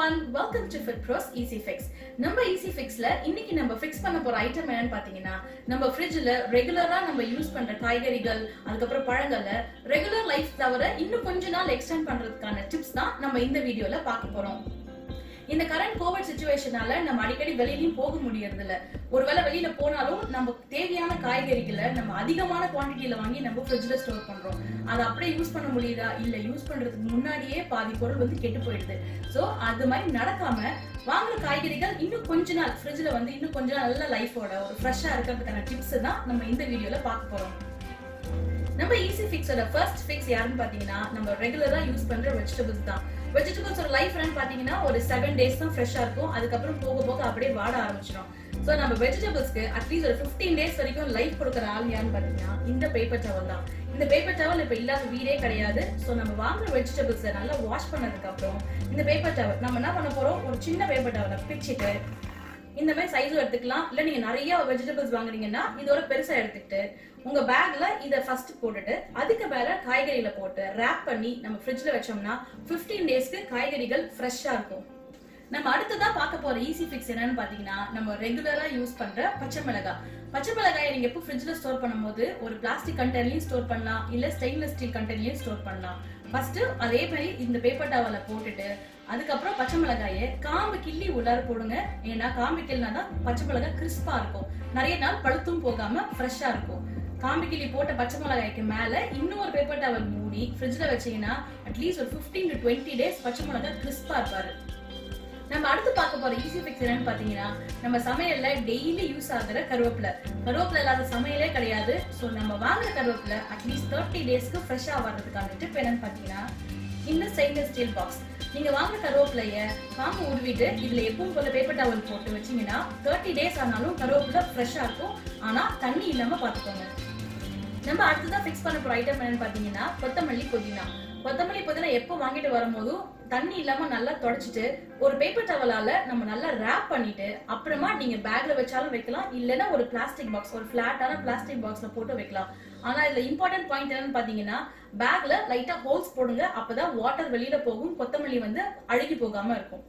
everyone, welcome to Fit Pros Easy Fix. நம்ம Easy Fixல இன்னைக்கு நம்ம ஃபிக்ஸ் பண்ண போற ஐட்டம் என்னன்னு பாத்தீங்கன்னா, நம்ம ஃப்ரிட்ஜ்ல ரெகுலரா நம்ம யூஸ் பண்ற காய்கறிகள், அதுக்கப்புறம் பழங்களை ரெகுலர் லைஃப் தவிர இன்னும் கொஞ்ச நாள் எக்ஸ்டெண்ட் பண்றதுக்கான டிப்ஸ் தான் நம்ம இந்த வீடியோல பார்க்க போறோம். இந்த கரண்ட் கோவிட் சிச்சுவேஷனால நம்ம அடிக்கடி வெளியிலயும் போக முடியறது இல்ல. ஒருவேளை வெளியில போனாலும் நம்ம தேவையான காய்கறிகளை நம்ம அதிகமான குவான்டிட்டியில வாங்கி நம்ம ஃப்ரிட்ஜ்ல ஸ்டோர் பண்றோம். அதை அப்படியே யூஸ் பண்ண முடியுதா இல்ல யூஸ் பண்றதுக்கு முன்னாடியே பாதி பொருள் வந்து கெட்டு போயிடுது. சோ அது மாதிரி நடக்காம வாங்குற காய்கறிகள் இன்னும் கொஞ்ச நாள் ஃப்ரிட்ஜ்ல வந்து இன்னும் கொஞ்ச நாள் நல்ல லைஃபோட ஒரு ஃப்ரெஷ்ஷா இருக்கிறதுக்கான டிப்ஸ் தான் நம்ம இந்த வீடியோல பார்க்க போறோம். நம்ம ஈஸி ஃபிக்ஸோட ஃபர்ஸ்ட் ஃபிக்ஸ் யாருன்னு பாத்தீங்கன்னா, நம்ம ரெகுலரா யூஸ் பண்ற வெஜிடபிள்ஸ் தான். வெஜிடபிள்ஸோட லைஃப் பாத்தீங்கன்னா ஒரு 7 days தான் ஃப்ரெஷ்ஷா இருக்கும். அதுக்கப்புறம் போக போக அப்படியே வாட ஆரம்பிச்சிடும். சோ நம்ம வெஜிடபிள்ஸ்க்கு அட்லீஸ்ட் ஒரு 15 days வரைக்கும் லைஃப் கொடுக்குற ஆள் யாருன்னு பாத்தீங்கன்னா இந்த பேப்பர் டவல் தான். இந்த பேப்பர் டவல் இப்ப இல்லாத வீடே கிடையாது. சோ நம்ம வாங்குற வெஜிடபிள்ஸை நல்லா வாஷ் பண்ணதுக்கு அப்புறம் இந்த பேப்பர் டவல் நம்ம என்ன பண்ண போறோம், ஒரு சின்ன பேப்பர் டவலை பிச்சுட்டு இந்த மாதிரி சைஸும் எடுத்துக்கலாம். இல்ல நீங்க நிறைய வெஜிடபிள்ஸ் வாங்குறீங்கன்னா இதோட பெருசா எடுத்துக்கிட்டு உங்க பேக்ல இத ஃபர்ஸ்ட் போட்டுட்டு அதுக்கு மேல காய்கறிகளை போட்டு ரேப் பண்ணி நம்ம ஃப்ரிட்ஜ்ல வச்சோம்னா 15 daysக்கு காய்கறிகள் ஃப்ரெஷ்ஷா இருக்கும். நம்ம அடுத்ததா பார்க்க போற ஈஸி ஃபிக்ஸ் என்னன்னு பாத்தீங்கன்னா, நம்ம ரெகுலரா யூஸ் பண்ற பச்சை மிளகாய். பச்சை மிளகாயை நீங்க எப்போ ஃப்ரிட்ஜ்ல ஸ்டோர் பண்ணும்போது ஒரு பிளாஸ்டிக் கண்டெய்னர்லயும் ஸ்டோர் பண்ணலாம், இல்ல ஸ்டெயின்லெஸ் ஸ்டீல் கண்டெய்னர்லயும் ஸ்டோர் பண்ணலாம். ஃபர்ஸ்ட் அதே மாதிரி இந்த பேப்பர் டவலை போட்டுட்டு அதுக்கப்புறம் பச்சை மிளகாயை காம்பு கிள்ளி உள்ளார போடுங்க. ஏன்னா காம்பு கிள்ளினாதான் பச்சை மிளகாய் கிறிஸ்பா இருக்கும், நிறைய நாள் பழுத்தும் போகாம ஃப்ரெஷ்ஷா இருக்கும். காம்பு கிள்ளி போட்ட பச்சை மிளகாய்க்கு மேல இன்னொரு பேப்பர் டவல் மூடி ஃப்ரிட்ஜ்ல வச்சீங்கன்னா அட்லீஸ்ட் ஒரு 15 to 20 days பச்சை மிளகாய் கிறிஸ்பா இருப்பாரு. நம்ம அடுத்து பார்க்க போற ஈஸி ஃபிக்ஸ் என்னன்னு பாத்தீங்கன்னா, நம்ம சமையல்ல டெய்லி யூஸ் ஆகுற கருவேப்பிலை. கருவேப்பிலை இல்லாத சமையலே கிடையாது. சோ நம்ம வாங்குற கருவேப்பிலை அட்லீஸ்ட் 30 daysக்கு ஃப்ரெஷ்ஷா வர்றதுக்கான டிப் என்னன்னு பாத்தீங்கன்னா, இந்த ஸ்டெயின்லெஸ் ஸ்டீல் பாக்ஸ். நீங்க வாங்குற கருவேப்பிலைய காம்பு உருவிட்டு இதுல எப்பவும் போல பேப்பர் டவல் போட்டு வச்சீங்கன்னா 30 days ஆனாலும் கருவேப்பிலை ஃப்ரெஷ்ஷா இருக்கும். ஆனா தண்ணி இல்லாம பாத்துக்கோங்க. நம்ம அடுத்ததான் ஃபிக்ஸ் பண்ண போற ஐட்டம் என்னன்னு பாத்தீங்கன்னா, கொத்தமல்லி புதினா. கொத்தமல்லி புதினா எப்போ வாங்கிட்டு வரும்போதும் தண்ணி இல்லாம நல்லா தொடச்சிட்டு ஒரு பேப்பர் டவலால நம்ம நல்லா ரேப் பண்ணிட்டு அப்புறமா நீங்க பேக்ல வச்சாலும் வைக்கலாம், இல்லைன்னா ஒரு பிளாஸ்டிக் பாக்ஸ், ஒரு பிளாட்டான பிளாஸ்டிக் பாக்ஸ்ல போட்டு வைக்கலாம். ஆனா இதுல இம்பார்ட்டன்ட் பாயிண்ட் என்னன்னு பாத்தீங்கன்னா, பேக்ல லைட்டா ஹோல்ஸ் போடுங்க. அப்பதான் வாட்டர் வெளியில போகும், கொத்தமல்லி வந்து அழுகி போகாம இருக்கும்.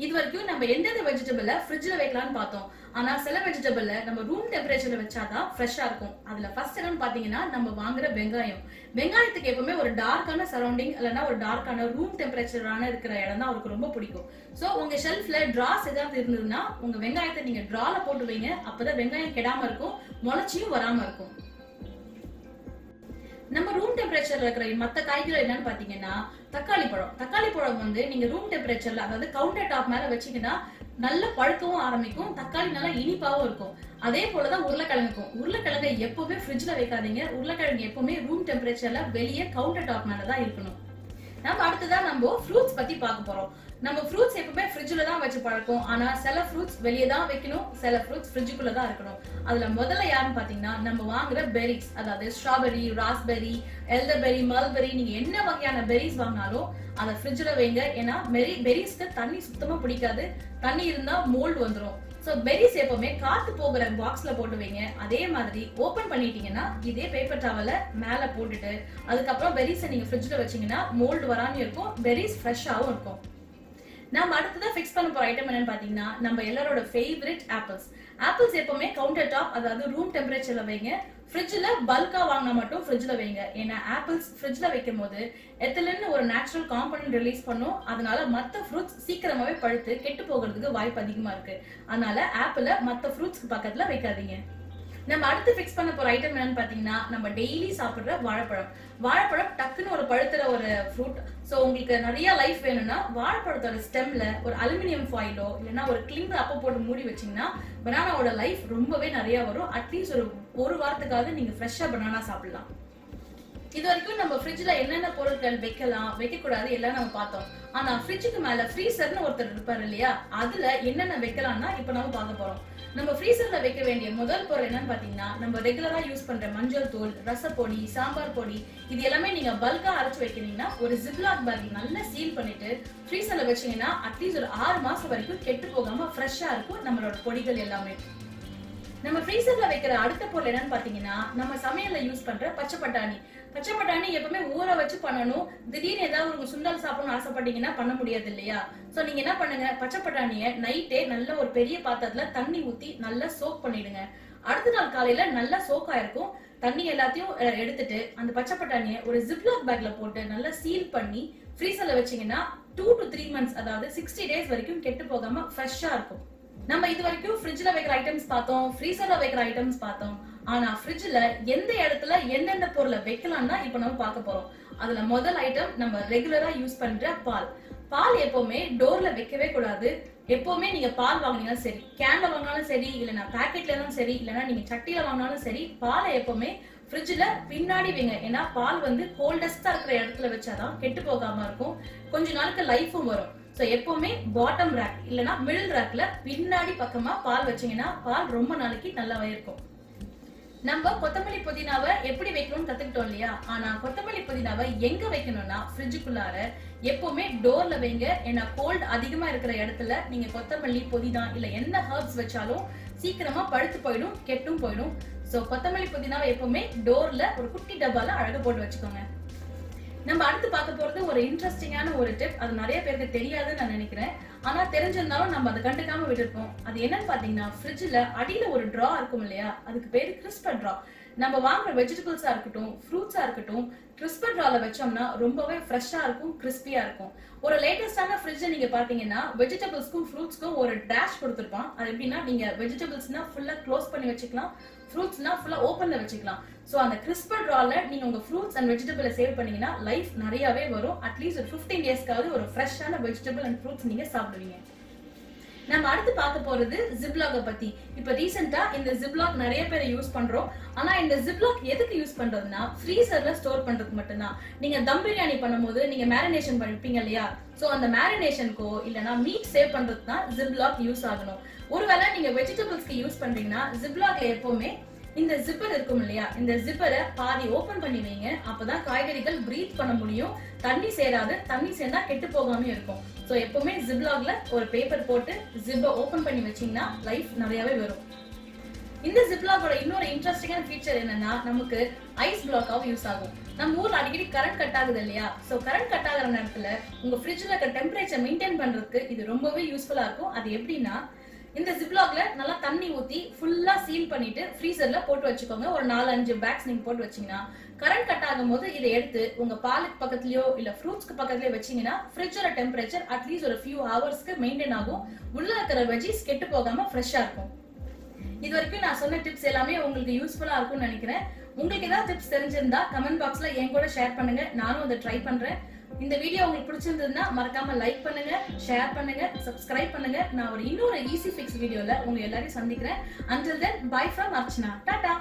இது வரைக்கும் நம்ம எந்தெந்த வெஜிடபிள ஃப்ரிட்ஜ்ல வைக்கலாம்னு பார்த்தோம். ஆனா சில வெஜிடபிள நம்ம ரூம் டெம்பரேச்சர்ல வச்சாதான் ஃப்ரெஷ்ஷா இருக்கும். அதுல ஃபர்ஸ்ட் என்னன்னு பாத்தீங்கன்னா, நம்ம வாங்குற வெங்காயம். வெங்காயத்துக்கு எப்பவுமே ஒரு டார்க்கான சரௌண்டிங் இல்லைன்னா ஒரு டார்க்கான ரூம் டெம்பரேச்சரான இருக்கிற இடம் தான் அவருக்கு ரொம்ப பிடிக்கும். சோ உங்க ஷெல்ஃப்ல டிராஸ் ஏதாவது இருந்ததுன்னா உங்க வெங்காயத்தை நீங்க டிரால போட்டு வைங்க. அப்பதான் வெங்காயம் கெடாம இருக்கும், முளைச்சியும் வராம இருக்கும். நம்ம ரூம் டெம்பரேச்சர்ல இருக்கிற மத்த காய்கறிகள் என்னன்னு பாத்தீங்கன்னா, தக்காளி பழம். தக்காளி பழம் வந்து நீங்க ரூம் டெம்பரேச்சர்ல அதாவது கவுண்டர் டாப் மேல வச்சீங்கன்னா நல்ல பழுக்கவும் ஆரம்பிக்கும், தக்காளி நல்லா இனிப்பாவும் இருக்கும். அதே போலதான் உருளைக்கிழங்குக்கும். உருளைக்கிழங்கை எப்பவுமே ஃப்ரிட்ஜ்ல வைக்காதீங்க. உருளைக்கிழங்கு எப்பவுமே ரூம் டெம்பரேச்சர்ல வெளியே கவுண்டர் டாப் மேலதான் இருக்கணும். நம்ம அடுத்ததான் நம்ம ஃப்ரூட்ஸ் பத்தி பார்க்க போறோம். நம்ம ஃப்ரூட்ஸ் எப்பவுமே ஃப்ரிட்ஜ்ல தான் வச்சு பழக்கம். ஆனா சில ஃப்ரூட்ஸ் வெளியே தான் வைக்கணும், சில ஃப்ரூட்ஸ் ஃப்ரிட்ஜுக்குள்ள தான் இருக்கணும். அதுல முதல்ல யாருன்னு பாத்தீங்கன்னா, நம்ம வாங்குற பெரிஸ். அதாவது ஸ்ட்ராபெரி, ராஸ்பெரி, எல்டர்பெரி, மல்பெரி, நீங்க என்ன வகையான பெரிஸ் வாங்கினாலும் அதை ஃப்ரிட்ஜ்ல வைங்க. ஏன்னா பெரிஸ்க்கு தண்ணி சுத்தமா பிடிக்காது, தண்ணி இருந்தா மோல்டு வந்துடும். சோ பெரிஸ் எப்பவுமே காத்து போகிற பாக்ஸ்ல போட்டு வைங்க. அதே மாதிரி ஓபன் பண்ணிட்டீங்கன்னா இதே பேப்பர் டவலை மேல போட்டுட்டு அதுக்கப்புறம் பெரிஸை நீங்க ஃப்ரிட்ஜ்ல வச்சீங்கன்னா மோல்டு வராம இருக்கும், பெரிஸ் ஃப்ரெஷ்ஷாவும் இருக்கும். நம்ம அடுத்ததான் ஃபிக்ஸ் பண்ண போற ஐட்டம் என்னன்னு பாத்தீங்கன்னா, நம்ம எல்லாரோட ஃபேவரட் ஆப்பிள்ஸ். ஆப்பிள்ஸ் எப்பவுமே கவுண்டர் டாப் அதாவது ரூம் டெம்பரேச்சர்ல வைங்க. ஃப்ரிட்ஜ்ல பல்கா வாங்கினா மட்டும் ஃப்ரிட்ஜ்ல வைங்க. ஏன்னா ஆப்பிள்ஸ் ஃப்ரிட்ஜ்ல வைக்கும் போது எத்திலின்னு ஒரு நேச்சுரல் காம்பனன்ட் ரிலீஸ் பண்ணும். அதனால மத்த ஃப்ரூட்ஸ் சீக்கிரமாவே பழுத்து கெட்டு போகிறதுக்கு வாய்ப்பு அதிகமா இருக்கு. அதனால ஆப்பிள மத்த ஃப்ரூட்ஸ்க்கு பக்கத்துல வைக்காதீங்க. நம்ம அடுத்து ஃபிக்ஸ் பண்ண போற ஐட்டம் என்னன்னு பாத்தீங்கன்னா, நம்ம டெய்லி சாப்பிடுற வாழைப்பழம். வாழைப்பழம் டக்குன்னு ஒரு பழுத்துற ஒரு ஃப்ரூட். சோ உங்களுக்கு நிறைய லைஃப் வேணும்னா வாழைப்பழத்தோட ஸ்டெம்ல ஒரு அலுமினியம் ஃபாயிலோ இல்லைன்னா ஒரு கிளிங் அப்போ போட்டு மூடி வச்சீங்கன்னா பனானாவோட லைஃப் ரொம்பவே நிறைய வரும். அட்லீஸ்ட் ஒரு வாரத்துக்காவது நீங்க ஃப்ரெஷ்ஷா பனானா சாப்பிடலாம். இது வரைக்கும் நம்ம ஃப்ரிட்ஜ்ல என்னென்ன பொருட்கள் வைக்கலாம் வைக்க கூடாது எல்லாம் நம்ம பார்த்தோம். ஆனா ஃப்ரிட்ஜுக்கு மேல ஃப்ரீசர்னு ஒருத்தர் இருப்பாரு இல்லையா, அதுல என்னென்ன வைக்கலாம்னா இப்ப நம்ம பார்க்க போறோம். நம்ம ஃப்ரீசர்ல வைக்க வேண்டிய முதல் பொருள் என்னன்னு பாத்தீங்கன்னா, நம்ம ரெகுலரா யூஸ் பண்ற மஞ்சள் தூள், ரசப்பொடி, சாம்பார் பொடி, இது எல்லாமே நீங்க பல்கா அரைச்சு வைக்கிறீங்கன்னா ஒரு ஜிப்லாக் பேக் நல்லா சீல் பண்ணிட்டு ஃப்ரீசர்ல வச்சீங்கன்னா அட்லீஸ்ட் ஒரு 6 மாசம் வரைக்கும் கெட்டு போகாம ஃப்ரெஷ்ஷா இருக்கும் நம்மளோட பொடிகள் எல்லாமே. நம்ம ஃப்ரீசர்ல வைக்கிற அடுத்த பொருள் என்னன்னு பாத்தீங்கன்னா, நம்ம சமையல்ல யூஸ் பண்ற பச்சை பட்டாணி. பச்சை பட்டாணி எப்பவுமே ஊற வச்சு பண்ணணும். திடீர்னு ஏதாவது ஒரு சுண்டல் சாப்பிடணும்னு ஆசைப்பட்டீங்கன்னா பண்ண முடியாது இல்லையா? சோ நீங்க என்ன பண்ணுங்க, பச்சை பட்டாணியை நைட்டே நல்ல ஒரு பெரிய பாத்திரத்துல தண்ணி ஊத்தி நல்லா சோக் பண்ணிடுங்க. அடுத்த நாள் காலையில நல்லா சோக் ஆயிருக்கும். தண்ணி எல்லாத்தையும் எடுத்துட்டு அந்த பச்சை பட்டாணியை ஒரு ஜிப்லாக் பேக்ல போட்டு நல்லா சீல் பண்ணி ஃப்ரீசர்ல வச்சீங்கன்னா 2 to 3 months, அதாவது 60 days வரைக்கும் கெட்டு போகாம ஃப்ரெஷ்ஷா இருக்கும். நம்ம இது வரைக்கும் ஃப்ரிட்ஜ்ல வைக்கிற ஐட்டம்ஸ் பார்த்தோம், ஃப்ரீசர்ல வைக்கிற ஐட்டம்ஸ் பார்த்தோம். ஆனா ஃப்ரிட்ஜ்ல எந்த இடத்துல எந்தெந்த பொருளை வைக்கலாம்னா இப்ப நம்ம பார்க்க போறோம். அதுல முதல் ஐட்டம் நம்ம ரெகுலரா யூஸ் பண்ற பால். பால் எப்பவுமே டோர்ல வைக்கவே கூடாது. எப்பவுமே நீங்க பால் வாங்கினாலும் சரி, கேன்ல வாங்கினாலும் சரி, இல்லைன்னா பேக்கெட்ல இருந்தாலும் சரி, இல்லைன்னா நீங்க சட்டியில வாங்கினாலும் சரி, பாலை எப்பவுமே ஃப்ரிட்ஜ்ல பின்னாடி வைங்க. ஏன்னா பால் வந்து கோல்டஸ்டா இருக்கிற இடத்துல வச்சாதான் கெட்டு போகாம இருக்கும், கொஞ்ச நாளுக்கு லைஃபும் வரும். சோ எப்பவுமே பாட்டம் ரேக் இல்லனா மிடில் ரேக்ல பின்னாடி பக்கமா பால் வச்சீங்கன்னா பால் ரொம்ப நாளைக்கு நல்லாவே இருக்கும். நம்ம கொத்தமல்லி புதினாவை எப்படி வைக்கணும்னு கத்துக்கிட்டோம் இல்லையா? ஆனா கொத்தமல்லி புதினாவை எங்க வைக்கணும்னா ஃப்ரிட்ஜுக்குள்ளார எப்பவுமே டோர்ல வைங்க. ஏன்னா கோல்ட் அதிகமா இருக்கிற இடத்துல நீங்க கொத்தமல்லி புதினா இல்ல என்ன ஹர்ப்ஸ் வச்சாலும் சீக்கிரமா பழுத்து போயிடும், கெட்டும் போயிடும். சோ கொத்தமல்லி புதினாவை எப்பவுமே டோர்ல ஒரு குட்டி டப்பால அழகா போட்டு வச்சுக்கோங்க. நம்ம அடுத்து பார்க்க போறது ஒரு இன்ட்ரெஸ்டிங்கான ஒரு டிப். அது நிறைய பேருக்கு தெரியாதுன்னு நான் நினைக்கிறேன். ஆனா தெரிஞ்சிருந்தாலும் நம்ம அதை கண்டுக்காம விட்டுருப்போம். அது என்னன்னு பாத்தீங்கன்னா, ஃப்ரிட்ஜ்ல அடியில ஒரு டிரா இருக்கும் இல்லையா? அதுக்கு பேரு கிறிஸ்பர் டிரா. நம்ம வாங்குற வெஜிடபிள்ஸா இருக்கட்டும், ஃப்ரூட்ஸா இருக்கட்டும், கிறிஸ்பர் டிரால வச்சோம்னா ரொம்பவே ஃப்ரெஷ்ஷா இருக்கும், கிறிஸ்பியா இருக்கும். ஒரு லேட்டஸ்டான ஃப்ரிட்ஜ் நீங்க பாத்தீங்கன்னா வெஜிடபிள்ஸ்க்கும் ஃப்ரூட்ஸ்க்கும் ஒரு டேஷ் கொடுத்துருப்பான். அது எப்படின்னா, நீங்க வெஜிடபிள்ஸ்னா ஃபுல்லா க்ளோஸ் பண்ணி வச்சுக்கலாம், ஃப்ரூட்ஸ்னா ஃபுல்லா ஓப்பன்ல வச்சுக்கலாம். சோ அந்த கிறிஸ்பர் டிரால நீங்க உங்க ஃப்ரூட்ஸ் அண்ட் வெஜிடபிளை சேவ் பண்ணீங்கன்னா லைஃப் நிறையவே வரும். அட்லீஸ்ட் ஒரு 15 டேஸ்க்காவது ஒரு ஃப்ரெஷ்ஷான வெஜிடபிள் அண்ட் ஃப்ரூட்ஸ் நீங்க சாப்பிடுவீங்க. நம்ம அடுத்து பார்க்க போறது ஜிப்லாக பத்தி. இப்ப ரீசெண்டா இந்த ஜிப்லாக் நிறைய பேர் யூஸ் பண்றோம். ஆனா இந்த ஜிப்லாக் எதுக்கு யூஸ் பண்றதுன்னா ஃப்ரீசர்ல ஸ்டோர் பண்றதுக்கு மட்டும்தான். நீங்க தம் பிரியாணி பண்ணும்போது நீங்க மேரினேஷன் பண்ணிப்பீங்க இல்லையா? சோ அந்த மேரினேஷனுக்கோ இல்லனா மீட் சேவ் பண்றதுக்கு தான் ஜிப்லாக் யூஸ் ஆகணும். ஒருவேளை நீங்க வெஜிடபிள்ஸ்க்கு யூஸ் பண்றீங்கன்னா ஜிப்லாக்ல எப்பவுமே இந்த ஜிப்பர் இருக்கும் இல்லையா? இந்த ஜிப்பரை பாதி ஓபன் பண்ணி வைங்க. அப்பதான் காய்கறிகள் பிரீத் பண்ண முடியும், தண்ணி சேராது, தண்ணி சேர்ந்தா கெட்டு போகாம இருக்கும். சோ எப்பவுமே ஜிப்லாக்ல ஒரு பேப்பர் போட்டு ஜிப்பை ஓபன் பண்ணி வச்சீங்கன்னா லைஃப் நிறையவே வரும். இந்த ஜிப்லாகோட இன்னொரு இன்ட்ரெஸ்டிங்கான ஃபீச்சர் என்னன்னா, நமக்கு ஐஸ் பிளாக்காவும் யூஸ் ஆகும். நம்ம ஊர்ல அடிக்கடி கரண்ட் கட் ஆகுது இல்லையா? சோ கரண்ட் கட் ஆகிற நேரத்துல உங்க ஃப்ரிட்ஜ்ல இருக்க டெம்பரேச்சர் மெயின்டைன் பண்றதுக்கு இது ரொம்பவே யூஸ்ஃபுல்லா இருக்கும். அது எப்படின்னா, இந்த ஜிப்லாக்ல நல்லா தண்ணி ஊத்தி ஃபுல்லா சீல் பண்ணிட்டு ஃப்ரீசர்ல போட்டு வச்சுக்கோங்க. ஒரு 4-5 பேக்ஸ் நீங்க போட்டு வச்சீங்கன்னா கரண்ட் கட் ஆகும் போது இதை எடுத்து உங்க பாலுக்கு பக்கத்துலயோ இல்ல ஃப்ரூட்ஸ்க்கு பக்கத்துலயோ வச்சீங்கன்னா ஃப்ரிட்ஜோட டெம்பரேச்சர் அட்லீஸ்ட் ஒரு ஃபியூ ஹவர்ஸ்க்கு மெயின்டைன் ஆகும். உள்ள இருக்கிற வெஜிஸ் கெட்டு போகாம ஃப்ரெஷ்ஷா இருக்கும். இது வரைக்கும் நான் சொன்ன டிப்ஸ் எல்லாமே உங்களுக்கு யூஸ்ஃபுல்லா இருக்கும்னு நினைக்கிறேன். உங்களுக்கு ஏதாவது டிப்ஸ் தெரிஞ்சிருந்தா கமெண்ட் பாக்ஸ்ல என் கூட ஷேர் பண்ணுங்க, நானும் அதை ட்ரை பண்றேன். இந்த வீடியோ உங்களுக்கு பிடிச்சிருந்ததுன்னா மறக்காம லைக் பண்ணுங்க, ஷேர் பண்ணுங்க, சப்ஸ்கிரைப் பண்ணுங்க. நான் இன்னொரு ஈஸி ஃபிக்ஸ் வீடியோல உங்க எல்லாரையும் சந்திக்கிறேன். Until then, bye from Archana. Tata.